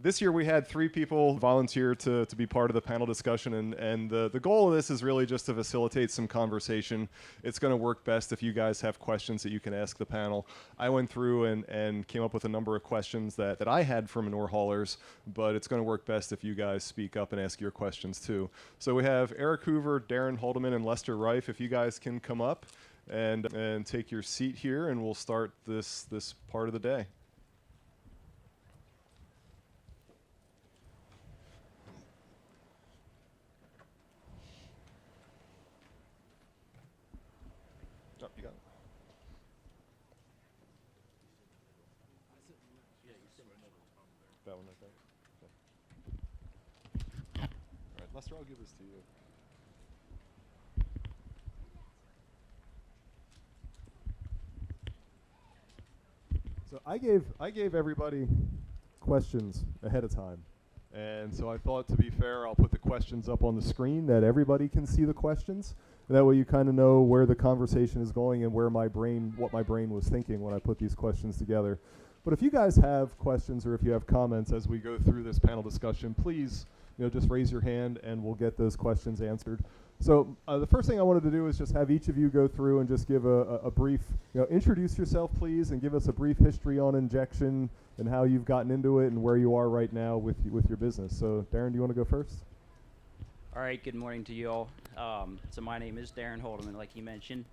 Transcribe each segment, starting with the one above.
This year we had 3 people volunteer to be part of the panel discussion, and the goal of this is really just to facilitate some conversation. It's going to work best if you guys have questions that you can ask the panel. I went through and came up with a number of questions that I had for manure haulers, but it's going to work best if you guys speak up and ask your questions too. So we have Eric Hoover, Darren Holdeman, and Lester Reif. If you guys can come up and take your seat here, and we'll start this part of the day. Oh, you got it. That one right there. Okay. All right, Lester, I'll give this to you. So I gave everybody questions ahead of time. And so I thought, to be fair, I'll put the questions up on the screen that everybody can see the questions. That way you kind of know where the conversation is going and what my brain was thinking when I put these questions together. But if you guys have questions or if you have comments as we go through this panel discussion, please, just raise your hand and we'll get those questions answered. So the first thing I wanted to do is just have each of you go through and just give a brief, introduce yourself, please, and give us a brief history on injection and how you've gotten into it and where you are right now with your business. So Darren, do you want to go first? All right, good morning to you all. So my name is Darren Holdeman, like you mentioned,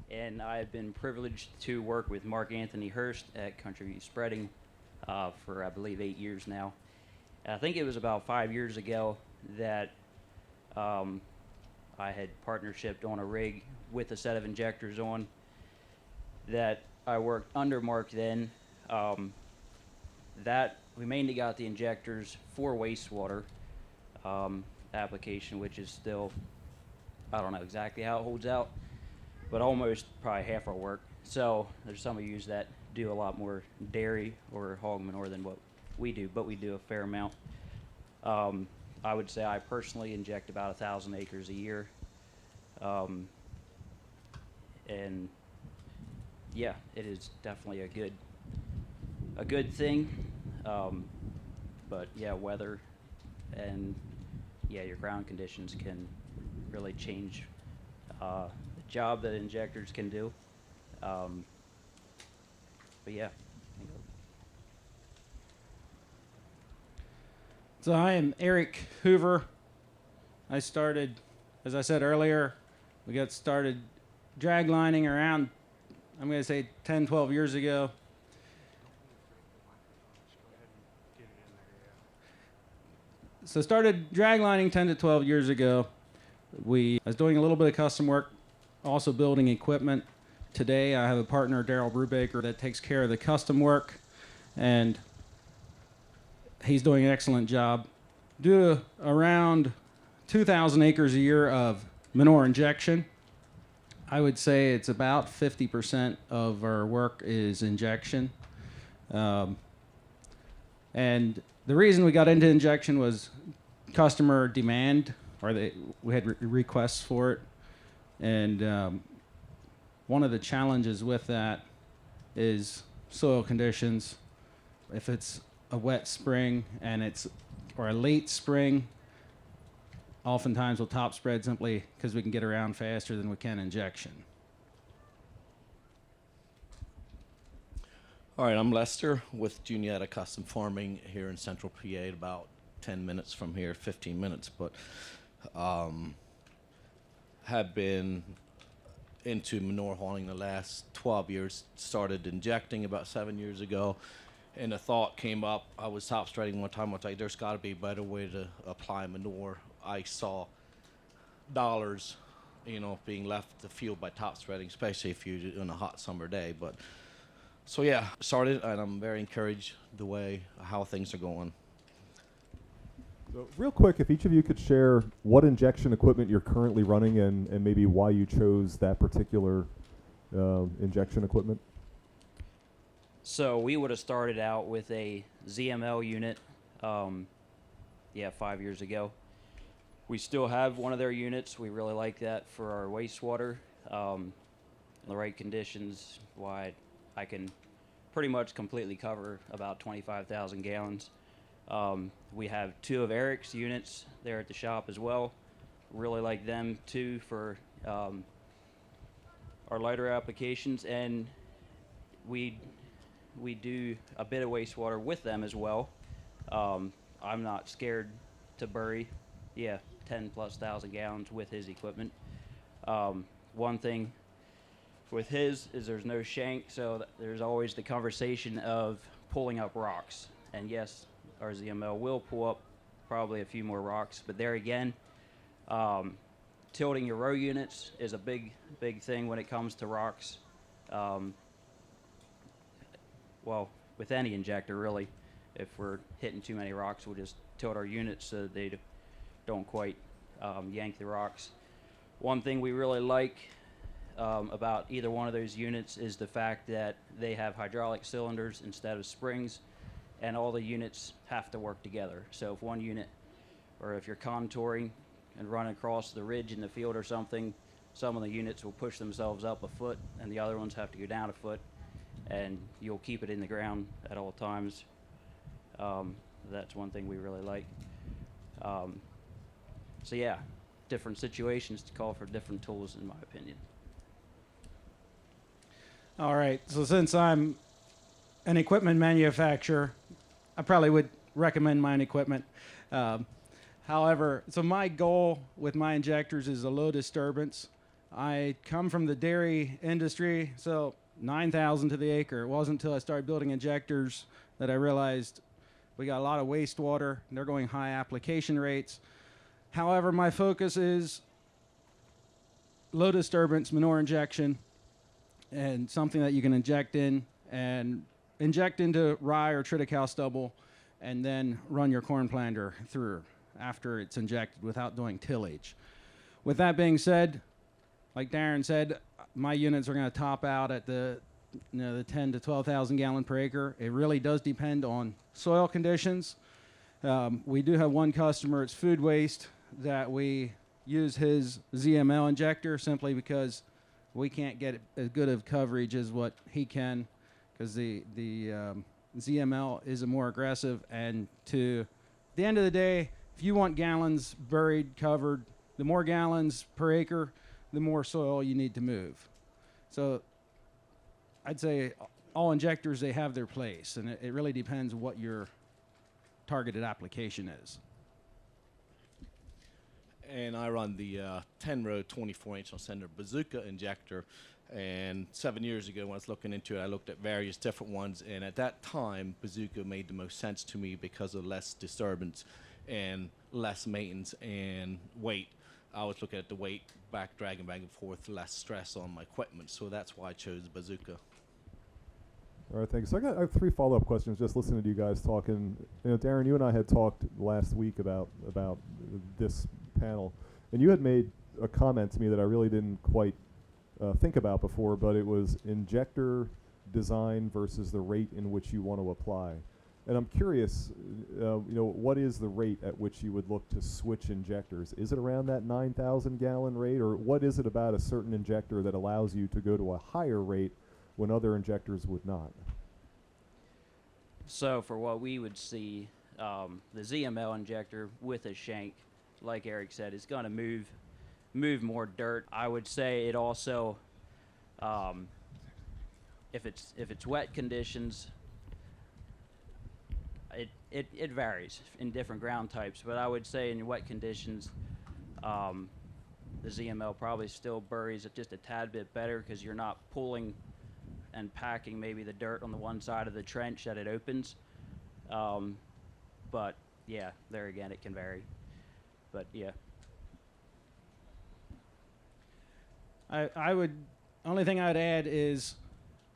and I've been privileged to work with Mark Anthony Hurst at Country Spreading for, I believe, 8 years now. I think it was about 5 years ago that I had partnershiped on a rig with a set of injectors on that I worked under Mark then. That we mainly got the injectors for wastewater application, which is still, I don't know exactly how it holds out, but almost probably half our work. So there's some of you that do a lot more dairy or hog manure than what we do, but we do a fair amount. I would say I personally inject about 1,000 acres a year. And yeah, it is definitely a good thing. But yeah, weather and your ground conditions can really change the job that injectors can do. But yeah. So I am Eric Hoover. I started, as I said earlier, we got started drag lining around, I'm going to say 10, 12 years ago. So started drag lining 10 to 12 years ago. I was doing a little bit of custom work, also building equipment. Today I have a partner, Daryl Brubaker, that takes care of the custom work, and he's doing an excellent job. Do around 2,000 acres a year of manure injection. I would say it's about 50% of our work is injection. And the reason we got into injection was customer demand, or we had requests for it. And one of the challenges with that is soil conditions. If it's a wet spring or a late spring, oftentimes we'll top spread simply because we can get around faster than we can injection. All right, I'm Lester with Juniata Custom Farming here in Central PA, about 10 minutes from here, 15 minutes, but have been into manure hauling the last 12 years, started injecting about 7 years ago, and a thought came up. I was top spreading one time. I was like, there's got to be a better way to apply manure. I saw dollars, being left the field by top spreading, especially if you're in a hot summer day. But so yeah, started, and I'm very encouraged how things are going. So real quick, if each of you could share what injection equipment you're currently running and maybe why you chose that particular injection equipment. So we would have started out with a ZML unit, 5 years ago. We still have one of their units. We really like that for our wastewater. In the right conditions, why I can pretty much completely cover about 25,000 gallons. We have 2 of Eric's units there at the shop as well. Really like them too for our lighter applications, and we do a bit of wastewater with them as well. I'm not scared to bury, 10,000+ gallons with his equipment. One thing with his is there's no shank, so there's always the conversation of pulling up rocks. And yes, our ZML will pull up probably a few more rocks, but there again, tilting your row units is a big thing when it comes to rocks. Well, with any injector really, if we're hitting too many rocks, we'll just tilt our units so that they don't quite yank the rocks. One thing we really like about either one of those units is the fact that they have hydraulic cylinders instead of springs, and all the units have to work together. So if one unit, or if you're contouring and running across the ridge in the field or something, some of the units will push themselves up a foot and the other ones have to go down a foot, and you'll keep it in the ground at all times. That's one thing we really like. So yeah, different situations to call for different tools in my opinion. All right, so since I'm an equipment manufacturer, I probably would recommend my own equipment. However, so my goal with my injectors is a low disturbance. I come from the dairy industry, so 9,000 to the acre. It wasn't until I started building injectors that I realized we got a lot of wastewater, and they're going high application rates. However, my focus is low disturbance manure injection, and something that you can inject in and inject into rye or triticale stubble, and then run your corn planter through after it's injected without doing tillage. With that being said, like Darren said, my units are going to top out at the 10 to 12,000 gallon per acre. It really does depend on soil conditions. We do have one customer, it's food waste, that we use his ZML injector simply because we can't get as good of coverage as what he can, because the ZML is a more aggressive, and to the end of the day, if you want gallons buried, covered, the more gallons per acre, the more soil you need to move. So I'd say all injectors, they have their place, and it really depends what your targeted application is. And I run the 10-row 24-inch on center bazooka injector. And 7 years ago, when I was looking into it, I looked at various different ones. And at that time, bazooka made the most sense to me because of less disturbance and less maintenance and weight. I was looking at the weight, dragging back and forth, less stress on my equipment. So that's why I chose bazooka. All right, thanks. So I have 3 follow-up questions just listening to you guys talking. Darren, you and I had talked last week about this panel, and you had made a comment to me that I really didn't quite think about before, but it was injector design versus the rate in which you want to apply. And I'm curious, what is the rate at which you would look to switch injectors? Is it around that 9,000 gallon rate, or what is it about a certain injector that allows you to go to a higher rate when other injectors would not? So for what we would see, the ZML injector with a shank, like Eric said, is going to move more dirt. I would say it also, if it's wet conditions, it varies in different ground types, but I would say in wet conditions, the ZML probably still buries it just a tad bit better, because you're not pulling and packing maybe the dirt on the one side of the trench that it opens. But yeah, there again, it can vary. But yeah. I would, only thing I'd add is,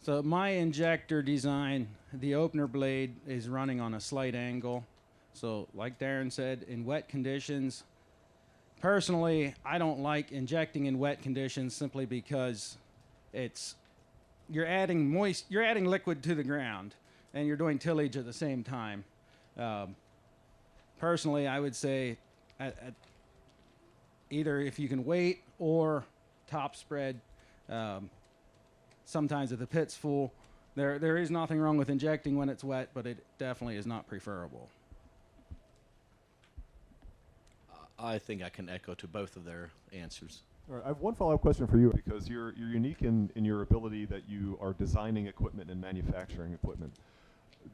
so my injector design, the opener blade is running on a slight angle. So like Darren said, in wet conditions, personally, I don't like injecting in wet conditions simply because you're adding liquid to the ground, and you're doing tillage at the same time. Personally, I would say either if you can wait or top spread. Sometimes if the pit's full, there is nothing wrong with injecting when it's wet, but it definitely is not preferable. I think I can echo to both of their answers. All right, I have one follow-up question for you because you're unique in your ability that you are designing equipment and manufacturing equipment.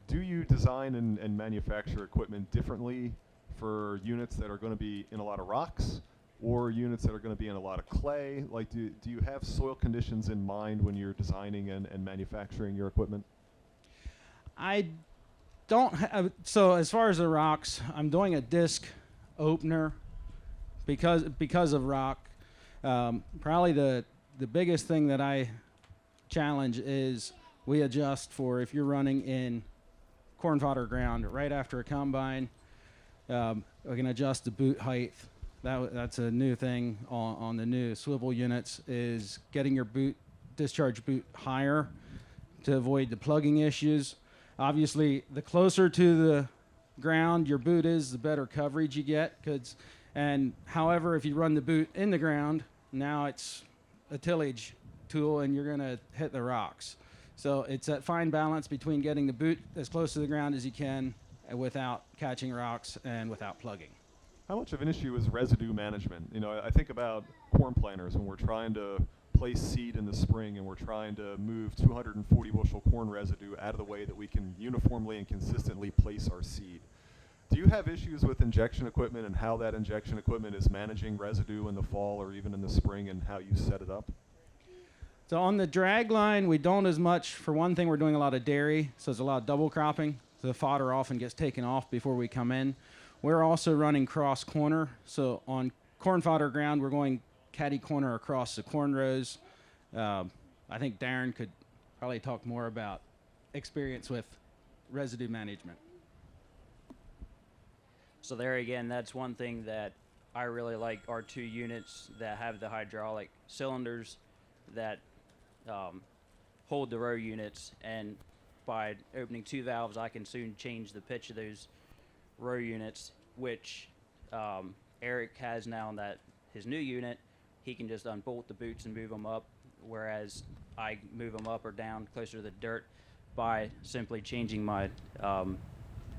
Do you design and manufacture equipment differently for units that are going to be in a lot of rocks or units that are going to be in a lot of clay? Like, do you have soil conditions in mind when you're designing and manufacturing your equipment? I don't have, so as far as the rocks, I'm doing a disc opener because of rock. Probably the biggest thing that I challenge is we adjust for if you're running in corn fodder ground right after a combine. We can adjust the boot height. That's a new thing on the new swivel units, is getting your discharge boot higher to avoid the plugging issues. Obviously, the closer to the ground your boot is, the better coverage you get. And however, if you run the boot in the ground, now it's a tillage tool and you're going to hit the rocks. So it's that fine balance between getting the boot as close to the ground as you can without catching rocks and without plugging. How much of an issue is residue management? You know, I think about corn planters when we're trying to place seed in the spring and we're trying to move 240 bushel corn residue out of the way that we can uniformly and consistently place our seed. Do you have issues with injection equipment and how that injection equipment is managing residue in the fall or even in the spring and how you set it up? So on the drag line, we don't as much. For one thing, we're doing a lot of dairy, so there's a lot of double cropping. So the fodder often gets taken off before we come in. We're also running cross corner. So on corn fodder ground, we're going caddy corner across the corn rows. I think Darren could probably talk more about experience with residue management. So there again, that's one thing that I really like, are two units that have the hydraulic cylinders that hold the row units, and by opening two valves I can soon change the pitch of those row units, which Eric has now in that his new unit. He can just unbolt the boots and move them up, whereas I move them up or down closer to the dirt by simply changing my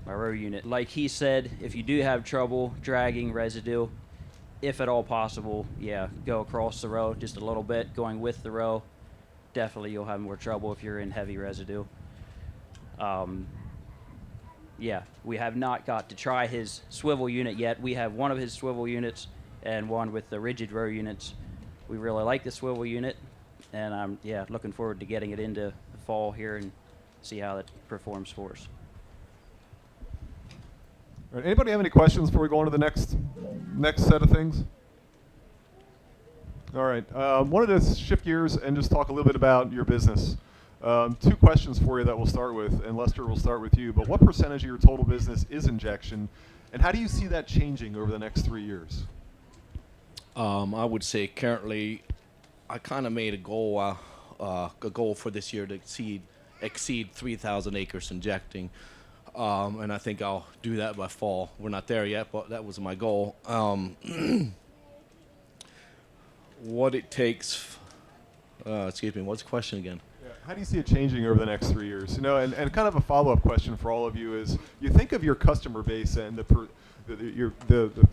my row unit. Like he said, if you do have trouble dragging residue, if at all possible, yeah, go across the row just a little bit, going with the row. Definitely you'll have more trouble if you're in heavy residue. Yeah, we have not got to try his swivel unit yet. We have one of his swivel units and one with the rigid row units. We really like the swivel unit, and I'm looking forward to getting it into the fall here and see how it performs for us. All right, anybody have any questions before we go on to the next set of things? All right, wanted to shift gears and just talk a little bit about your business. Two questions for you that we'll start with, and Lester, we'll start with you. But what percentage of your total business is injection, and how do you see that changing over the next 3 years? I would say currently, I kind of made a goal for this year to exceed 3,000 acres injecting, and I think I'll do that by fall. We're not there yet, but that was my goal. What it takes, excuse me, what's the question again? How do you see it changing over the next 3 years? You know, and kind of a follow-up question for all of you is, you think of your customer base and the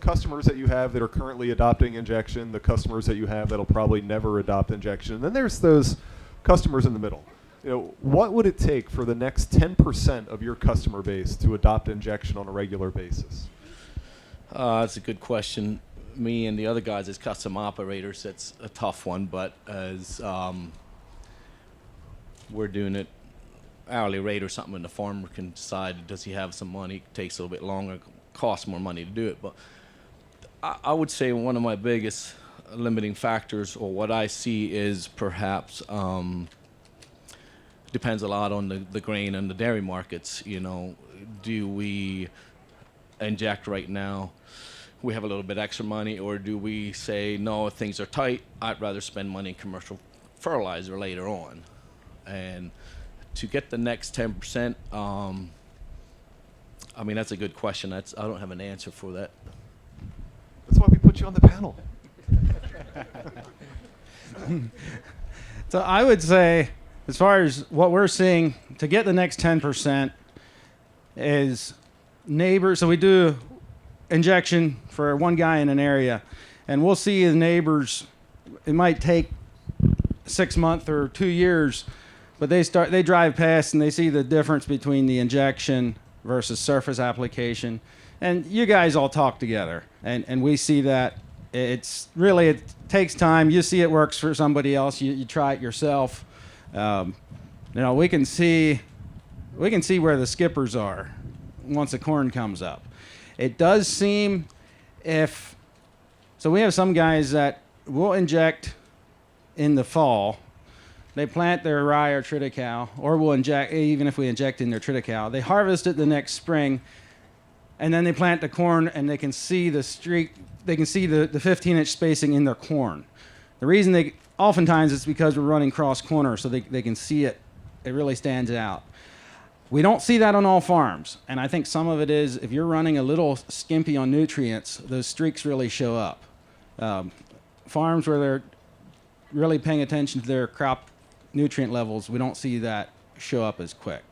customers that you have that are currently adopting injection, the customers that you have that'll probably never adopt injection, and then there's those customers in the middle. You know, what would it take for the next 10% of your customer base to adopt injection on a regular basis? That's a good question. Me and the other guys as custom operators, it's a tough one, but as we're doing it hourly rate or something, and the farmer can decide, does he have some money? It takes a little bit longer, costs more money to do it. But I would say one of my biggest limiting factors, or what I see, is perhaps depends a lot on the grain and the dairy markets. You know, do we inject right now? We have a little bit extra money, or do we say, no, if things are tight, I'd rather spend money in commercial fertilizer later on? And to get the next 10%, I mean, that's a good question. I don't have an answer for that. That's why we put you on the panel. So I would say, as far as what we're seeing, to get the next 10% is neighbors. So we do injection for one guy in an area, and we'll see the neighbors. It might take 6 months or 2 years, but they drive past and they see the difference between the injection versus surface application. And you guys all talk together, and we see that it takes time. You see it works for somebody else. You try it yourself. We can see where the skippers are once the corn comes up. It does seem so we have some guys that will inject in the fall. They plant their rye or triticale, or we'll inject, even if we inject in their triticale. They harvest it the next spring, and then they plant the corn, and they can see the streak. They can see the 15-inch spacing in their corn. The reason oftentimes it's because we're running cross corner, so they can see it. It really stands out. We don't see that on all farms, and I think some of it is if you're running a little skimpy on nutrients, those streaks really show up. Farms where they're really paying attention to their crop nutrient levels, we don't see that show up as quick.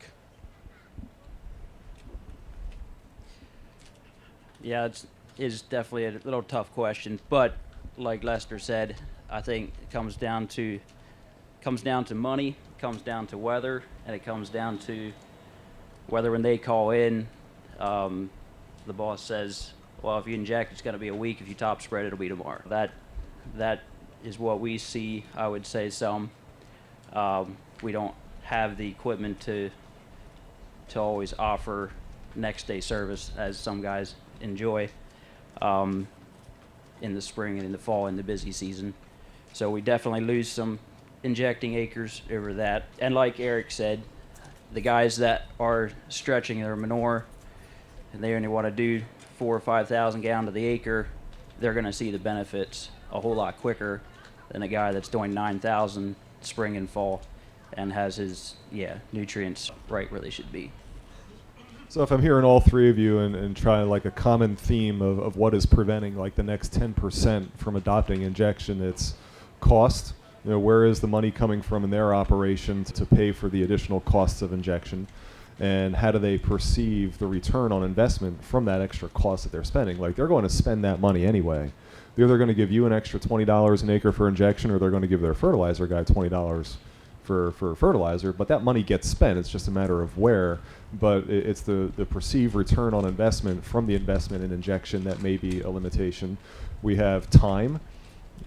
Yeah, it's definitely a little tough question, but like Lester said, I think it comes down to money, comes down to weather, and it comes down to whether when they call in, the boss says, well, if you inject, it's going to be a week. If you top spread, it'll be tomorrow. That is what we see, I would say some. We don't have the equipment to always offer next day service as some guys enjoy in the spring and in the fall in the busy season. So we definitely lose some injecting acres over that. And like Eric said, the guys that are stretching their manure and they only want to do 4,000 or 5,000 gallons to the acre, they're going to see the benefits a whole lot quicker than a guy that's doing 9,000 spring and fall and has his nutrients right where they should be. So if I'm hearing all three of you and trying like a common theme of what is preventing like the next 10% from adopting injection, it's cost. Where is the money coming from in their operations to pay for the additional costs of injection? And how do they perceive the return on investment from that extra cost that they're spending? Like they're going to spend that money anyway. They're either going to give you an extra $20 an acre for injection, or they're going to give their fertilizer guy $20 for fertilizer, but that money gets spent. It's just a matter of where. But it's the perceived return on investment from the investment in injection that may be a limitation. We have time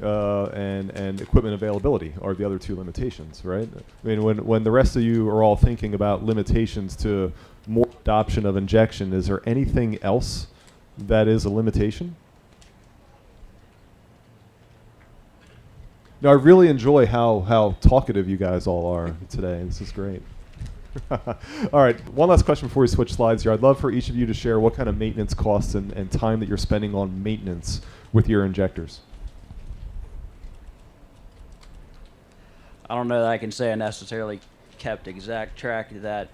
and equipment availability are the other two limitations, right? I mean, when the rest of you are all thinking about limitations to more adoption of injection, is there anything else that is a limitation? No, I really enjoy how talkative you guys all are today. This is great. All right, one last question before we switch slides here. I'd love for each of you to share what kind of maintenance costs and time that you're spending on maintenance with your injectors. I don't know that I can say I necessarily kept exact track of that,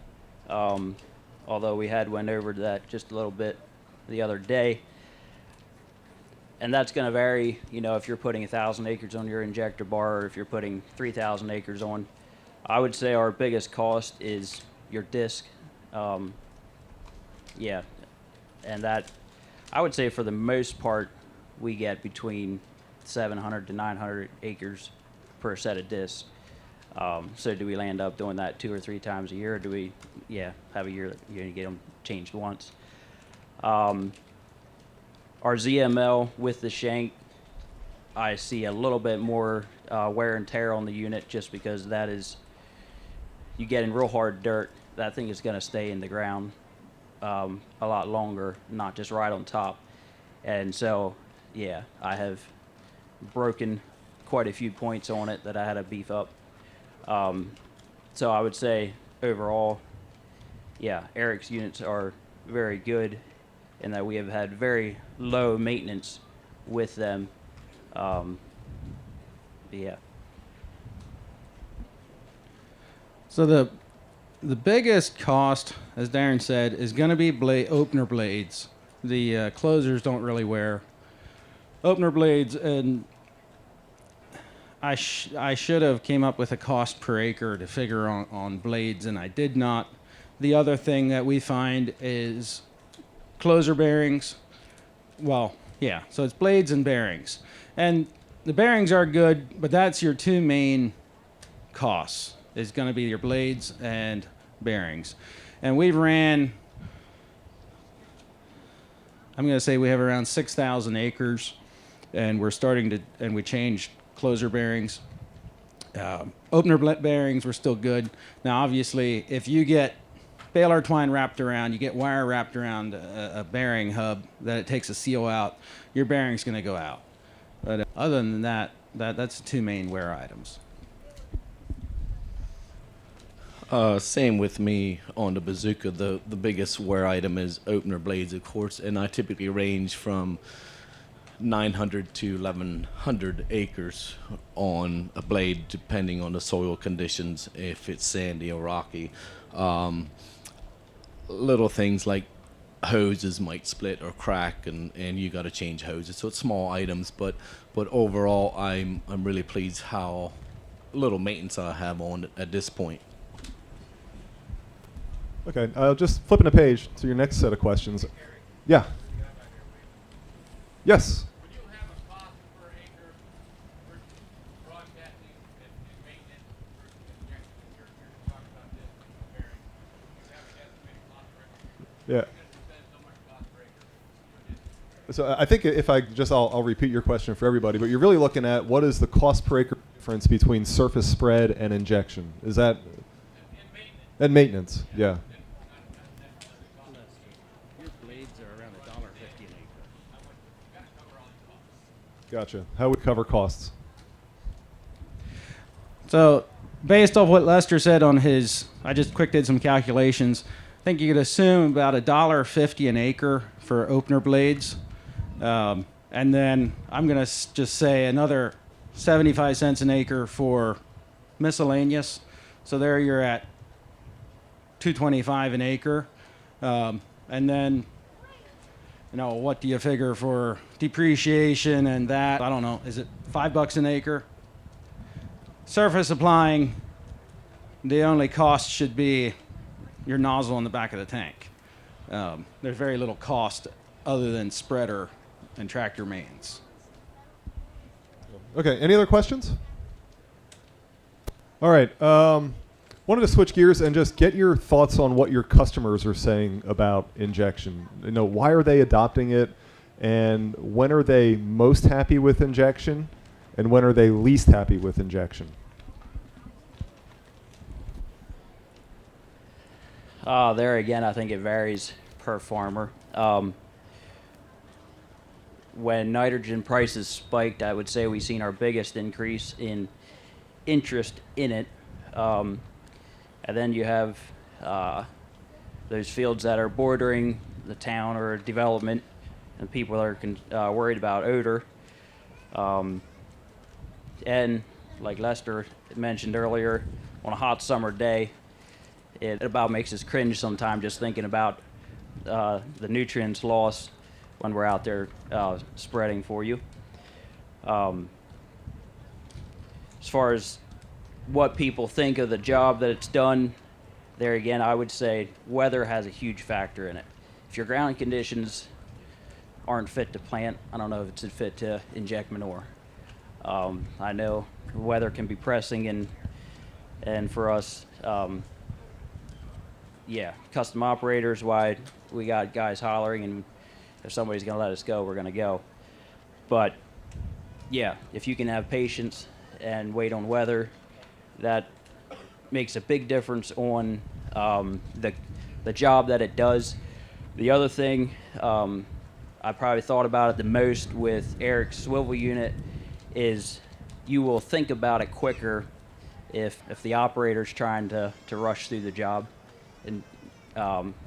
although we went over that just a little bit the other day. And that's going to vary, if you're putting 1,000 acres on your injector bar or if you're putting 3,000 acres on. I would say our biggest cost is your disc. And that, I would say for the most part, we get between 700 to 900 acres per set of discs. So do we land up doing that 2 or 3 times a year, or do we, have a year that you're going to get them changed once? Our ZML with the shank, I see a little bit more wear and tear on the unit just because that is, you get in real hard dirt, that thing is going to stay in the ground a lot longer, not just right on top. And so, I have broken quite a few points on it that I had to beef up. So I would say overall, Eric's units are very good in that we have had very low maintenance with them. So the biggest cost, as Darren said, is going to be opener blades. The closers don't really wear opener blades, and I should have came up with a cost per acre to figure on blades, and I did not. The other thing that we find is closer bearings. well, yeah. So it's blades and bearings, and the bearings are good, but that's your two main costs. Is going to be your blades and bearings, and we ran. I'm going to say we have around 6,000 acres, and we're starting to, and we changed closer bearings. Opener bearings were still good. Now, obviously, if you get baler twine wrapped around, you get wire wrapped around a bearing hub that it takes a seal out, your bearing's going to go out. But other than that, that's the two main wear items. Same with me on the bazooka. The biggest wear item is opener blades, of course, and I typically range from 900 to 1,100 acres on a blade, depending on the soil conditions, if it's sandy or rocky. Little things like hoses might split or crack, and you got to change hoses. So it's small items, but overall, I'm really pleased how little maintenance I have on it at this point. Okay, just flipping a page to your next set of questions. Yeah. Yes. Would you have a cost per acre for broadcasting and maintenance versus injection? You're talking about this comparing. You have an estimated cost per acre. Yeah. You're going to spend so much cost per acre. So I think if I'll repeat your question for everybody, but you're really looking at what is the cost per acre difference between surface spread and injection? Is that? And maintenance, yeah. Your blades are around $1.50 an acre. Gotcha. How would cover costs? So, based off what Lester said on his, I just quick did some calculations. I think you could assume about $1.50 an acre for opener blades. And then I'm going to just say another 75 cents an acre for miscellaneous. So there you're at $2.25 an acre. And then, what do you figure for depreciation and that? I don't know. Is it $5 an acre? Surface applying, the only cost should be your nozzle in the back of the tank. There's very little cost other than spreader and tractor mains. Okay, any other questions? All right. Wanted to switch gears and just get your thoughts on what your customers are saying about injection. Why are they adopting it, and when are they most happy with injection, and when are they least happy with injection? There again, I think it varies per farmer. When nitrogen prices spiked, I would say we've seen our biggest increase in interest in it. And then you have those fields that are bordering the town or development, and people are worried about odor. And like Lester mentioned earlier, on a hot summer day, it about makes us cringe sometimes just thinking about the nutrients lost when we're out there spreading for you. As far as what people think of the job that it's done, there again, I would say weather has a huge factor in it. If your ground conditions aren't fit to plant, I don't know if it's fit to inject manure. I know weather can be pressing, and for us, custom operators, why we got guys hollering, and if somebody's going to let us go, we're going to go. But yeah, if you can have patience and wait on weather, that makes a big difference on the job that it does. The other thing I probably thought about it the most with Eric's swivel unit is you will think about it quicker if the operator's trying to rush through the job. And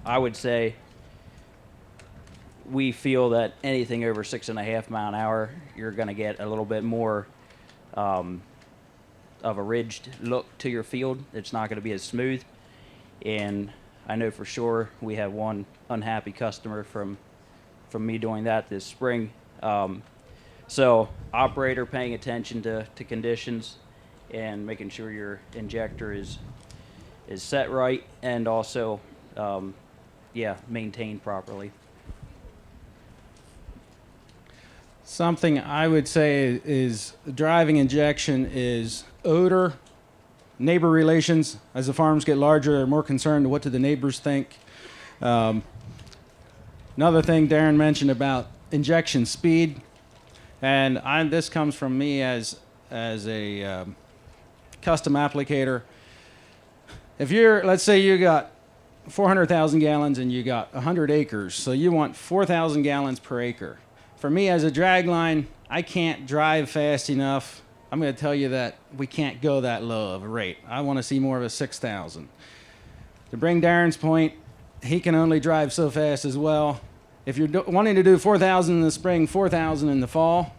I would say we feel that anything over 6.5 mile an hour, you're going to get a little bit more of a ridged look to your field. It's not going to be as smooth. And I know for sure we have one unhappy customer from me doing that this spring. So operator paying attention to conditions and making sure your injector is set right, and also maintained properly. Something I would say is driving injection is odor, neighbor relations. As the farms get larger, they're more concerned what do the neighbors think. Another thing Darren mentioned about injection speed, and this comes from me as a custom applicator. If let's say you got 400,000 gallons and you got 100 acres, so you want 4,000 gallons per acre. For me as a drag line, I can't drive fast enough. I'm going to tell you that we can't go that low of a rate. I want to see more of a 6,000. To bring Darren's point, he can only drive so fast as well. If you're wanting to do 4,000 in the spring, 4,000 in the fall,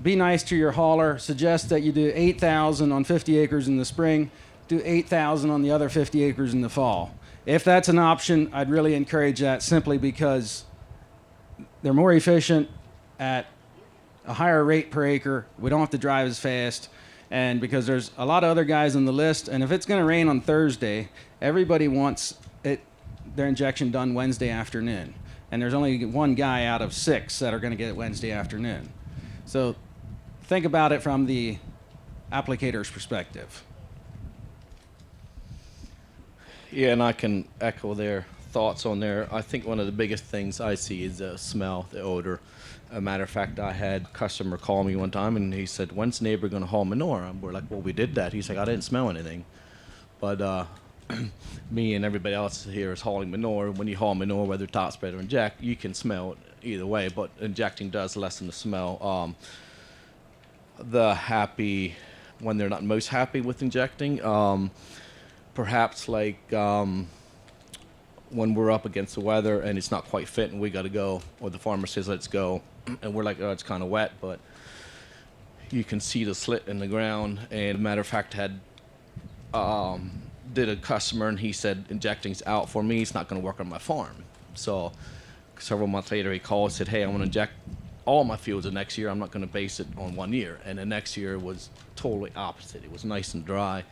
be nice to your hauler. Suggest that you do 8,000 on 50 acres in the spring, do 8,000 on the other 50 acres in the fall. If that's an option, I'd really encourage that simply because they're more efficient at a higher rate per acre. We don't have to drive as fast. And because there's a lot of other guys on the list, and if it's going to rain on Thursday, everybody wants their injection done Wednesday afternoon. And there's only one guy out of 6 that are going to get it Wednesday afternoon. So think about it from the applicator's perspective. Yeah, and I can echo their thoughts on there. I think one of the biggest things I see is the smell, the odor. A matter of fact, I had a customer call me one time and he said, "When's neighbor going to haul manure?" And we're like, "Well, we did that." He's like, "I didn't smell anything." But me and everybody else here is hauling manure. When you haul manure, whether top spread or inject, you can smell it either way, but injecting does lessen the smell. When they're not most happy with injecting, perhaps like when we're up against the weather and it's not quite fit and we got to go, or the farmer says let's go, and we're like, oh, it's kind of wet, but you can see the slit in the ground. And matter of fact, did a customer and he said injecting's out for me, it's not going to work on my farm. So several months later he called and said, "Hey, I want to inject all my fields the next year. I'm not going to base it on 1 year." And the next year was totally opposite. It was nice and dry.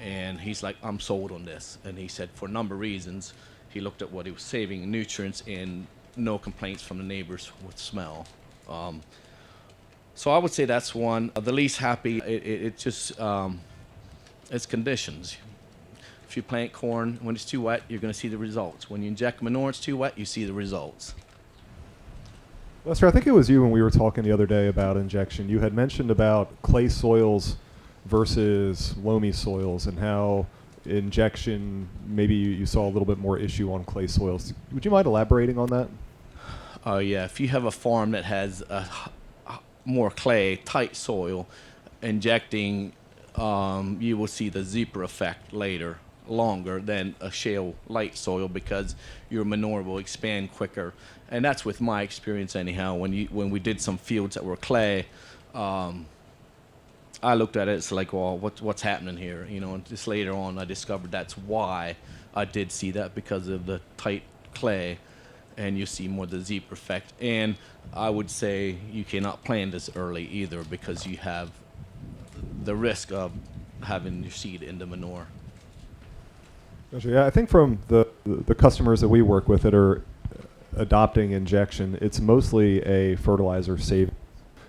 And he's like, "I'm sold on this." And he said for a number of reasons. He looked at what he was saving in nutrients and no complaints from the neighbors with smell. So I would say that's one. The least happy, it's conditions. If you plant corn, when it's too wet, you're going to see the results. When you inject manure, it's too wet, you see the results. Lester, I think it was you when we were talking the other day about injection. You had mentioned about clay soils versus loamy soils and how injection, maybe you saw a little bit more issue on clay soils. Would you mind elaborating on that? Yeah, if you have a farm that has a more clay, tight soil, injecting, you will see the zebra effect later, longer than a shale light soil, because your manure will expand quicker. And that's with my experience anyhow. When we did some fields that were clay, I looked at it, it's like, well, what's happening here? You know, and just later on I discovered that's why I did see that, because of the tight clay, and you see more the zebra effect. And I would say you cannot plant this early either, because you have the risk of having your seed in the manure. Gotcha. Yeah, I think from the customers that we work with that are adopting injection, it's mostly a fertilizer save.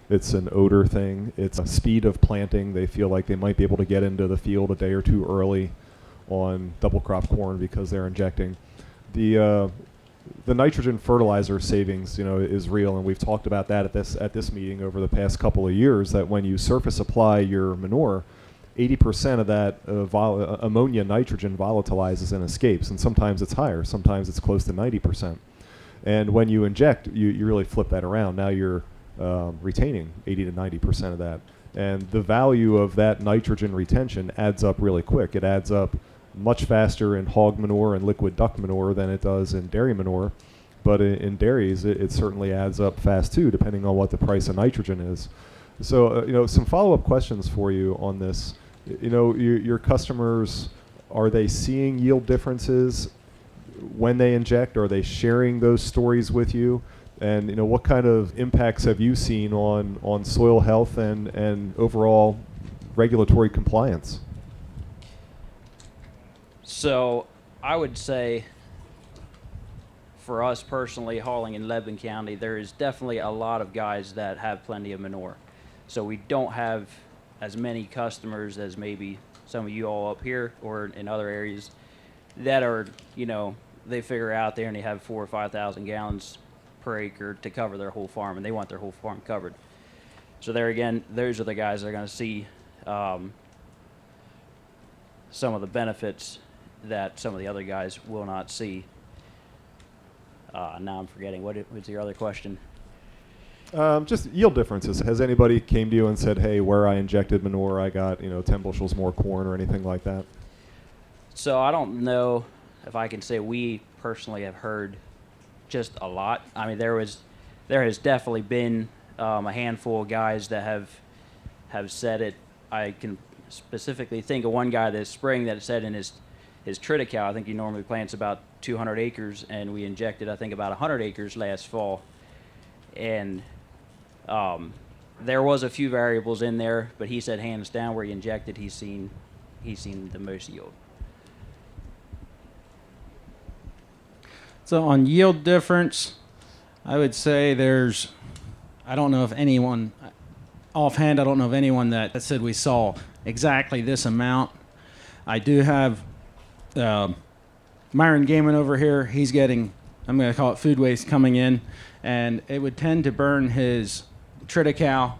It's an odor thing. It's a speed of planting. They feel like they might be able to get into the field a day or two early on double crop corn because they're injecting. The nitrogen fertilizer savings, is real, and we've talked about that at this meeting over the past couple of years. That when you surface apply your manure, 80% of that ammonia nitrogen volatilizes and escapes, and sometimes it's higher. Sometimes it's close to 90%. And when you inject, you really flip that around. Now you're retaining 80 to 90% of that. And the value of that nitrogen retention adds up really quick. It adds up much faster in hog manure and liquid duck manure than it does in dairy manure. But in dairies, it certainly adds up fast too, depending on what the price of nitrogen is. So, some follow-up questions for you on this. Your customers, are they seeing yield differences when they inject? Are they sharing those stories with you? And what kind of impacts have you seen on soil health and overall regulatory compliance? So I would say for us personally, hauling in Lebanon County, there is definitely a lot of guys that have plenty of manure. So we don't have as many customers as maybe some of you all up here or in other areas that are, you know, they figure out there and they have 4,000 or 5,000 gallons per acre to cover their whole farm, and they want their whole farm covered. So there again, those are the guys that are going to see some of the benefits that some of the other guys will not see. Now I'm forgetting. What was your other question? Just yield differences. Has anybody came to you and said, hey, where I injected manure, I got 10 bushels more corn or anything like that? So I don't know if I can say we personally have heard just a lot. I mean, there has definitely been a handful of guys that have said it. I can specifically think of one guy this spring that said in his triticale, I think he normally plants about 200 acres, and we injected, I think, about 100 acres last fall. And there was a few variables in there, but he said hands down where he injected, he's seen the most yield. So on yield difference, I would say I don't know if anyone, offhand, I don't know of anyone that said we saw exactly this amount. I do have Myron Gaiman over here. He's getting, I'm going to call it food waste coming in, and it would tend to burn his triticale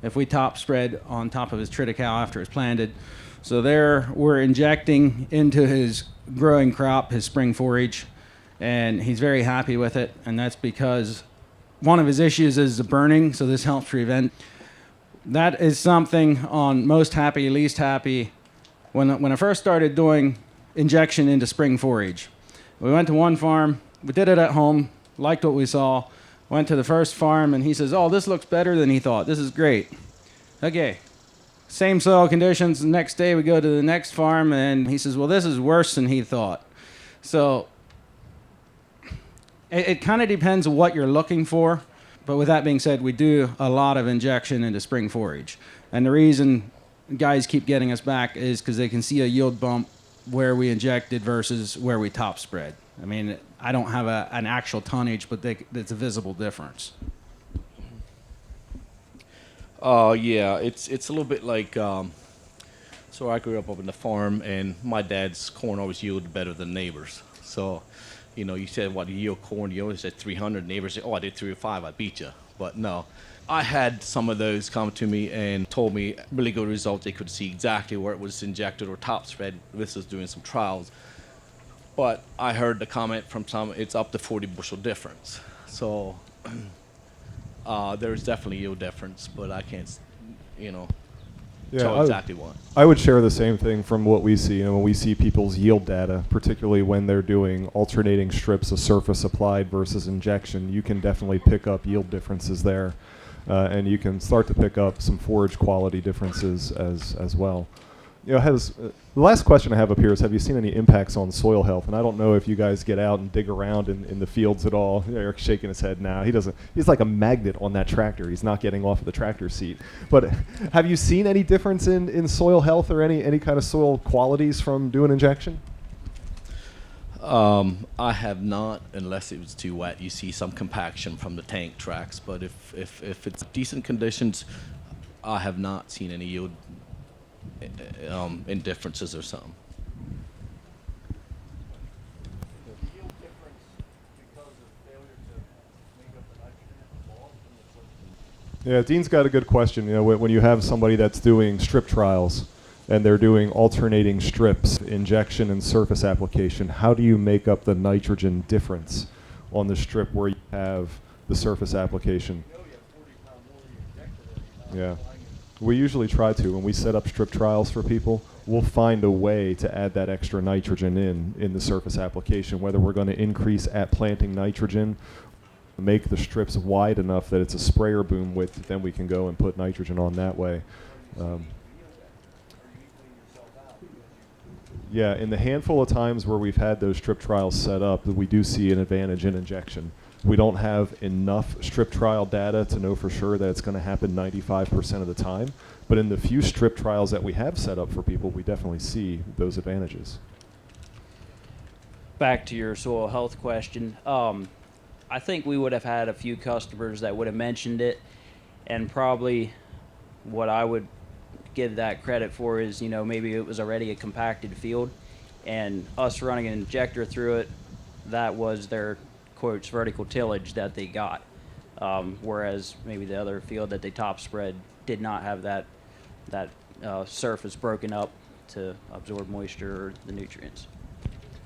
if we top spread on top of his triticale after it's planted. So there we're injecting into his growing crop, his spring forage, and he's very happy with it, and that's because one of his issues is the burning, so this helps prevent. That is something on most happy, least happy. When I first started doing injection into spring forage, we went to one farm, we did it at home, liked what we saw, went to the first farm, and he says, oh, this looks better than he thought. This is great. Okay, same soil conditions. The next day we go to the next farm, and he says, well, this is worse than he thought. So it kind of depends on what you're looking for. But with that being said, we do a lot of injection into spring forage. And the reason guys keep getting us back is because they can see a yield bump where we injected versus where we top spread. I mean, I don't have an actual tonnage, but it's a visible difference. Yeah, it's a little bit like, so I grew up in the farm, and my dad's corn always yielded better than neighbors. So, you said, what, you yield corn, you always said 300, neighbors say, oh, I did 305, I beat you. But no, I had some of those come to me and told me really good results. They could see exactly where it was injected or top spread. This was doing some trials. But I heard the comment from some, it's up to 40 bushel difference. So there's definitely yield difference, but I can't, tell exactly what. I would share the same thing from what we see. When we see people's yield data, particularly when they're doing alternating strips of surface applied versus injection, you can definitely pick up yield differences there. And you can start to pick up some forage quality differences as well. The last question I have up here is, have you seen any impacts on soil health? And I don't know if you guys get out and dig around in the fields at all. Eric's shaking his head now. He doesn't. He's like a magnet on that tractor. He's not getting off of the tractor seat. But have you seen any difference in soil health or any kind of soil qualities from doing injection? I have not, unless it was too wet. You see some compaction from the tank tracks, but if it's decent conditions, I have not seen any yield indifferences or something. Yeah, Dean's got a good question. When you have somebody that's doing strip trials and they're doing alternating strips, injection and surface application, how do you make up the nitrogen difference on the strip where you have the surface application? Yeah. We usually try to. When we set up strip trials for people, we'll find a way to add that extra nitrogen in the surface application, whether we're going to increase at planting nitrogen, make the strips wide enough that it's a sprayer boom width, then we can go and put nitrogen on that way. Yeah, in the handful of times where we've had those strip trials set up, we do see an advantage in injection. We don't have enough strip trial data to know for sure that it's going to happen 95% of the time, but in the few strip trials that we have set up for people, we definitely see those advantages. back to your soil health question, I think we would have had a few customers that would have mentioned it, and probably what I would give that credit for is, you know, maybe it was already a compacted field, and us running an injector through it, that was their quotes vertical tillage that they got, whereas maybe the other field that they top spread did not have that surface broken up to absorb moisture or the nutrients.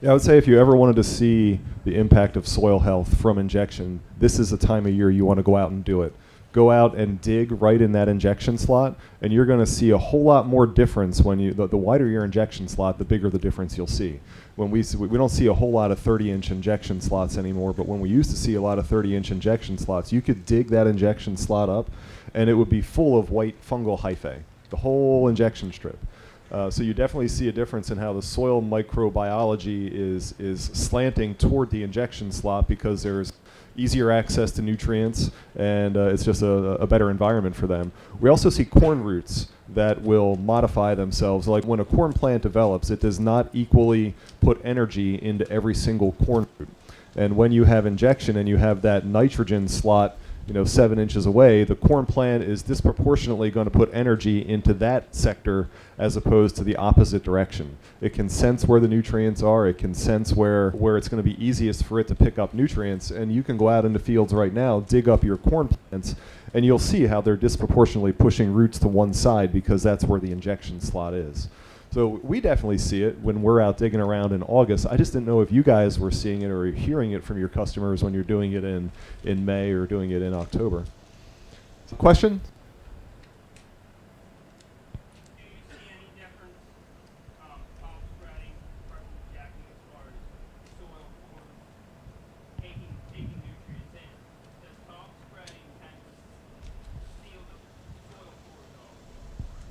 Yeah, I would say if you ever wanted to see the impact of soil health from injection, this is the time of year you want to go out and do it. Go out and dig right in that injection slot, and you're going to see a whole lot more difference when you, the wider your injection slot, the bigger the difference you'll see. When we don't see a whole lot of 30-inch injection slots anymore, but when we used to see a lot of 30-inch injection slots, you could dig that injection slot up, and it would be full of white fungal hyphae, the whole injection strip. So you definitely see a difference in how the soil microbiology is slanting toward the injection slot because there's easier access to nutrients, and it's just a better environment for them. We also see corn roots that will modify themselves. Like when a corn plant develops, it does not equally put energy into every single corn root. And when you have injection and you have that nitrogen slot, 7 inches away, the corn plant is disproportionately going to put energy into that sector as opposed to the opposite direction. It can sense where the nutrients are. It can sense where it's going to be easiest for it to pick up nutrients. And you can go out into fields right now, dig up your corn plants, and you'll see how they're disproportionately pushing roots to one side because that's where the injection slot is. So we definitely see it when we're out digging around in August. I just didn't know if you guys were seeing it or hearing it from your customers when you're doing it in May or doing it in October. Question? Do you see any difference, top spreading from injecting as far as soil form, taking nutrients in? Does top spreading tend to seal the soil pores off?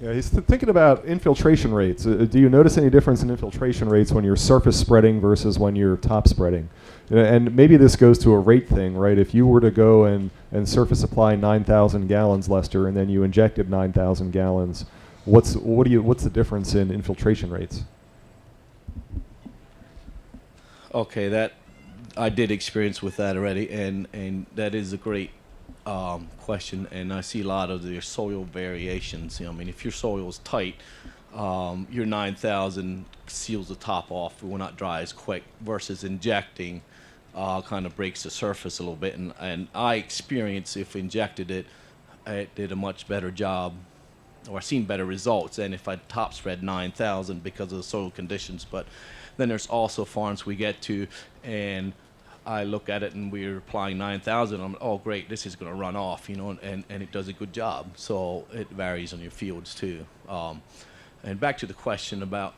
Yeah, he's thinking about infiltration rates. Do you notice any difference in infiltration rates when you're surface spreading versus when you're top spreading? And maybe this goes to a rate thing, right? If you were to go and surface apply 9,000 gallons, Lester, and then you injected 9,000 gallons, what's the difference in infiltration rates? Okay, that I did experience with that already, and that is a great question. And I see a lot of the soil variations. I mean, if your soil is tight, your 9,000 seals the top off. It will not dry as quick. Versus injecting, kind of breaks the surface a little bit. And I experienced if injected it, it did a much better job, or I seen better results than if I top spread 9,000 because of the soil conditions. But then there's also farms we get to, and I look at it and we're applying 9,000. I'm oh great, this is going to run off, and it does a good job. So it varies on your fields too. And back to the question about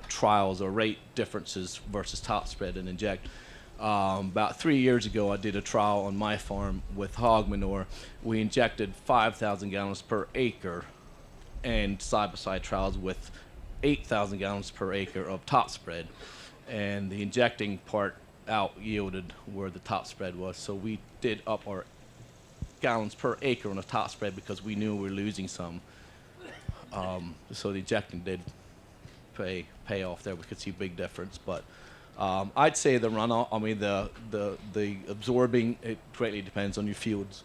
trials or rate differences versus top spread and inject. About 3 years ago, I did a trial on my farm with hog manure. We injected 5,000 gallons per acre, and side-by-side trials with 8,000 gallons per acre of top spread. And the injecting part out yielded where the top spread was. So we did up our gallons per acre on the top spread because we knew we were losing some. So the injecting did pay off there. We could see a big difference. But I'd say the runoff, the absorbing, it greatly depends on your fields.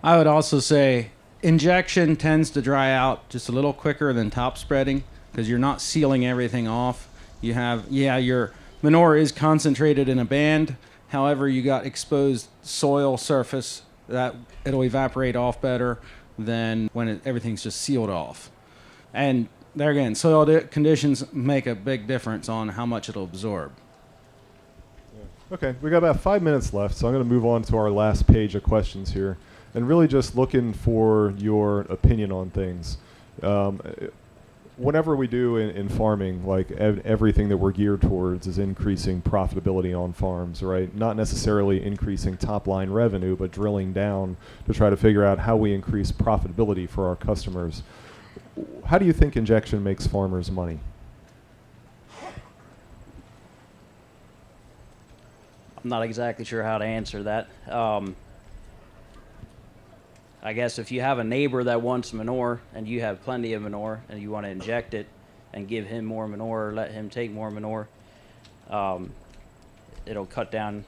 I would also say injection tends to dry out just a little quicker than top spreading because you're not sealing everything off. You have, your manure is concentrated in a band. However, you got exposed soil surface that it'll evaporate off better than when everything's just sealed off. And there again, soil conditions make a big difference on how much it'll absorb. Okay, we got about 5 minutes left, so I'm going to move on to our last page of questions here, and really just looking for your opinion on things. Whatever we do in farming, like everything that we're geared towards is increasing profitability on farms, right? Not necessarily increasing top-line revenue, but drilling down to try to figure out how we increase profitability for our customers. How do you think injection makes farmers money? I'm not exactly sure how to answer that. I guess if you have a neighbor that wants manure and you have plenty of manure and you want to inject it, and give him more manure or let him take more manure. It'll cut down,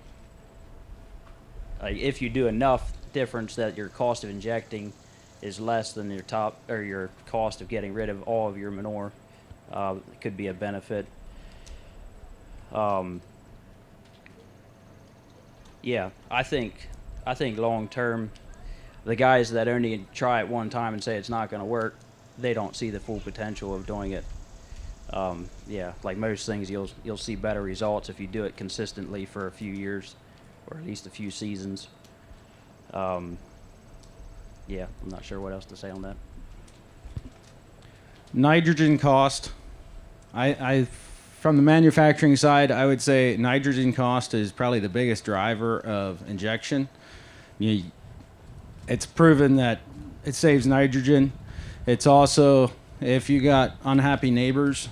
if you do enough difference that your cost of injecting is less than your cost of getting rid of all of your manure. It could be a benefit. Yeah, I think long term, the guys that only try it one time and say it's not going to work, they don't see the full potential of doing it. Yeah, like most things, you'll see better results if you do it consistently for a few years, or at least a few seasons. Yeah, I'm not sure what else to say on that. Nitrogen cost. I from the manufacturing side, I would say nitrogen cost is probably the biggest driver of injection. It's proven that it saves nitrogen. It's also, if you got unhappy neighbors,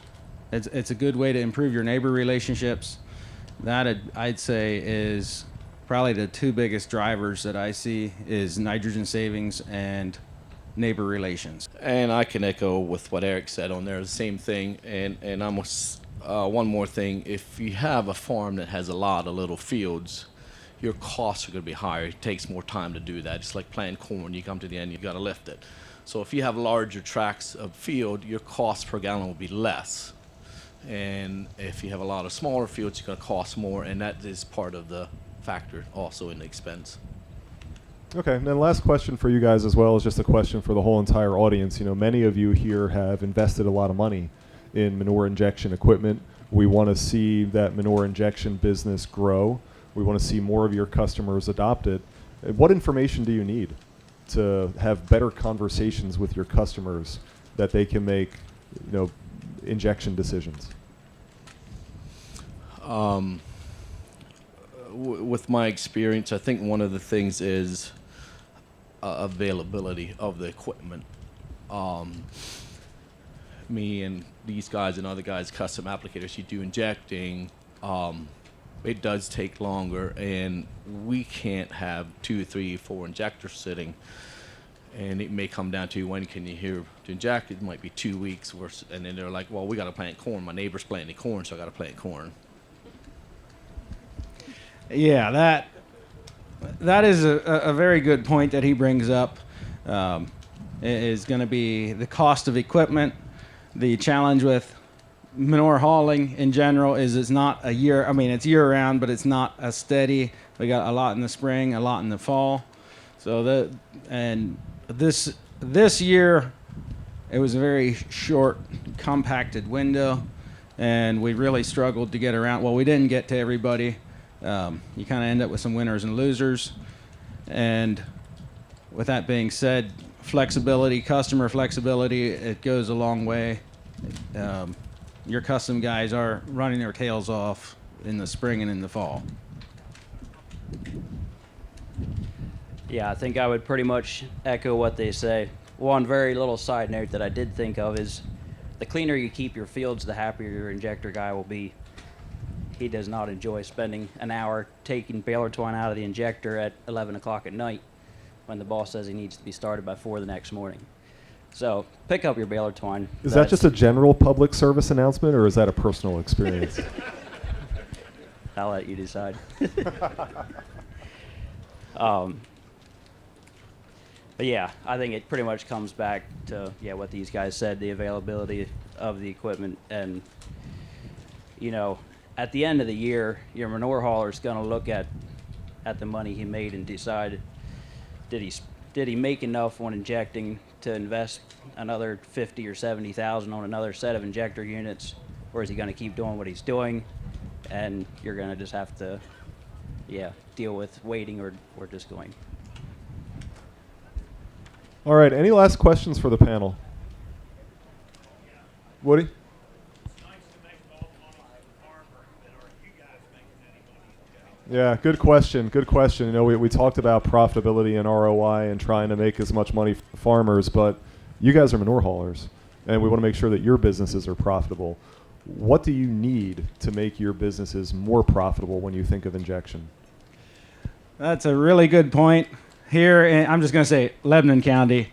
it's a good way to improve your neighbor relationships. That I'd say is probably the two biggest drivers that I see is nitrogen savings and neighbor relations. And I can echo with what Eric said on there, the same thing. And almost one more thing, if you have a farm that has a lot of little fields, your costs are going to be higher. It takes more time to do that. It's like planting corn. You come to the end, you got to lift it. So if you have larger tracts of field, your cost per gallon will be less. And if you have a lot of smaller fields, it's going to cost more, and that is part of the factor also in the expense. Okay, and then last question for you guys as well is just a question for the whole entire audience. You know, many of you here have invested a lot of money in manure injection equipment. We want to see that manure injection business grow. We want to see more of your customers adopt it. What information do you need to have better conversations with your customers that they can make, you know, injection decisions? With my experience, I think one of the things is availability of the equipment. Me and these guys and other guys, custom applicators, you do injecting, it does take longer, and we can't have 2, 3, 4 injectors sitting. And it may come down to when can you hear to inject. It might be 2 weeks, and then they're like, well, we got to plant corn. My neighbor's planting corn, so I got to plant corn. Yeah, that is a very good point that he brings up. Is going to be the cost of equipment. The challenge with manure hauling in general is it's not a year. I mean, it's year round, but it's not as steady. We got a lot in the spring, a lot in the fall. So this year, it was a very short, compacted window, and we really struggled to get around. Well, we didn't get to everybody. You kind of end up with some winners and losers. And with that being said, flexibility, customer flexibility, it goes a long way. Your custom guys are running their tails off in the spring and in the fall. Yeah, I think I would pretty much echo what they say. One very little side note that I did think of is the cleaner you keep your fields, the happier your injector guy will be. He does not enjoy spending an hour taking baler twine out of the injector at 11 o'clock at night when the boss says he needs to be started by 4 the next morning. So pick up your baler twine. Is that just a general public service announcement, or is that a personal experience? I'll let you decide. But yeah, I think it pretty much comes back to what these guys said, the availability of the equipment. And, you know, at the end of the year, your manure hauler is going to look at the money he made and decide, did he make enough when injecting to invest another 50 or 70,000 on another set of injector units, or is he going to keep doing what he's doing? And you're going to just have to, deal with waiting or just going. All right, any last questions for the panel? Woody? Yeah, good question. Good question. You know, we talked about profitability and ROI and trying to make as much money for farmers, but you guys are manure haulers, and we want to make sure that your businesses are profitable. What do you need to make your businesses more profitable when you think of injection? That's a really good point. Here, I'm just going to say Lebanon County.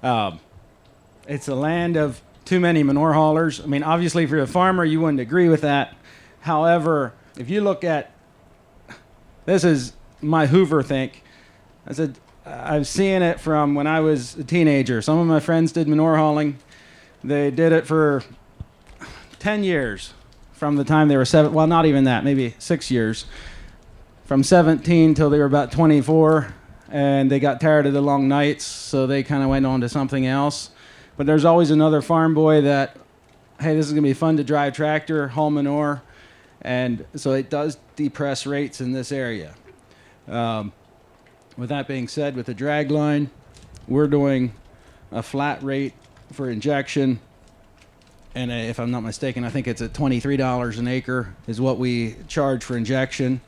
It's a land of too many manure haulers. I mean, obviously, if you're a farmer, you wouldn't agree with that. However, if you look at, this is my Hoover think. I said, I've seen it from when I was a teenager. Some of my friends did manure hauling. They did it for 10 years from the time they were 7, well, not even that, maybe 6 years. From 17 till they were about 24, and they got tired of the long nights, so they kind of went on to something else. But there's always another farm boy that, hey, this is going to be fun to drive tractor, haul manure, and so it does depress rates in this area. With that being said, with the drag line, we're doing a flat rate for injection, and if I'm not mistaken, I think it's at $23 an acre is what we charge for injection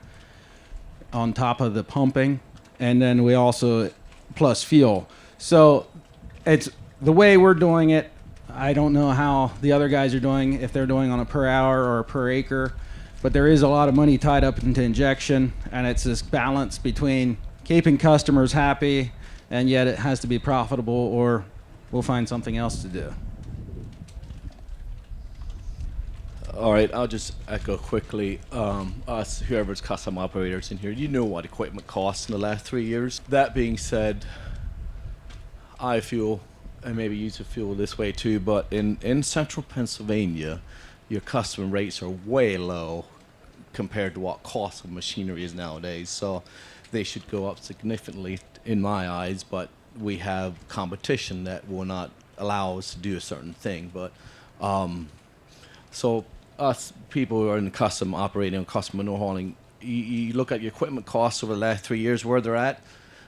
on top of the pumping, and then we also plus fuel. So it's the way we're doing it. I don't know how the other guys are doing, if they're doing on a per hour or a per acre, but there is a lot of money tied up into injection, and it's this balance between keeping customers happy, and yet it has to be profitable, or we'll find something else to do. All right, I'll just echo quickly. Us, whoever's custom operators in here, you know what equipment costs in the last 3 years. That being said, I feel, and maybe you feel this way too, but in central Pennsylvania, your custom rates are way low compared to what cost of machinery is nowadays. So they should go up significantly in my eyes, but we have competition that will not allow us to do a certain thing. But so us people who are in custom operating, custom manure hauling, you look at your equipment costs over the last 3 years, where they're at,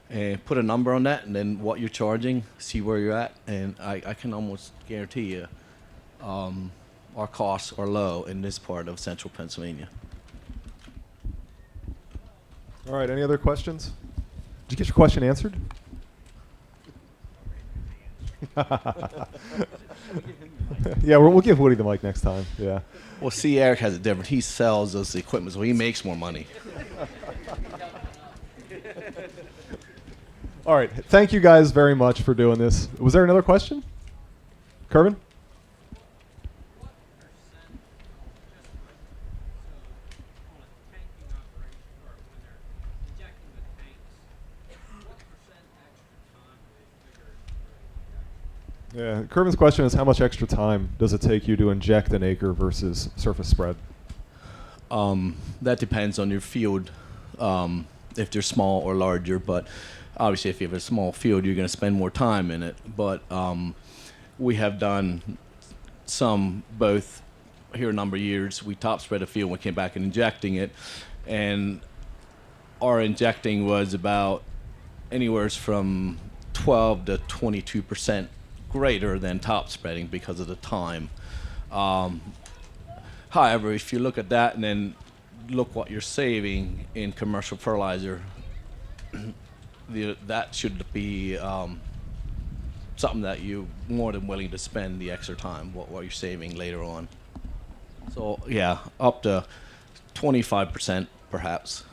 and put a number on that, and then what you're charging, see where you're at, and I can almost guarantee you our costs are low in this part of central Pennsylvania. All right, any other questions? Did you get your question answered? Yeah, we'll give Woody the mic next time. Yeah. Well, see, Eric has it different. He sells those equipment, so he makes more money. All right, thank you guys very much for doing this. Was there another question? Kervin? Yeah, Kervin's question is how much extra time does it take you to inject an acre versus surface spread? That depends on your field, if they're small or larger. But obviously, if you have a small field, you're going to spend more time in it. But we have done some both here a number of years. We top spread a field, we came back and injecting it, and our injecting was about anywhere from 12 to 22% greater than top spreading because of the time. However, if you look at that and then look what you're saving in commercial fertilizer, that should be something that you're more than willing to spend the extra time, what you're saving later on. So yeah, up to 25% perhaps.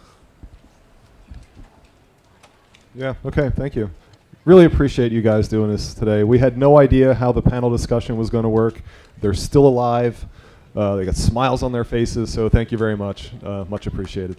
Yeah, okay, thank you. Really appreciate you guys doing this today. We had no idea how the panel discussion was going to work. They're still alive. They got smiles on their faces, so thank you very much. Much appreciated.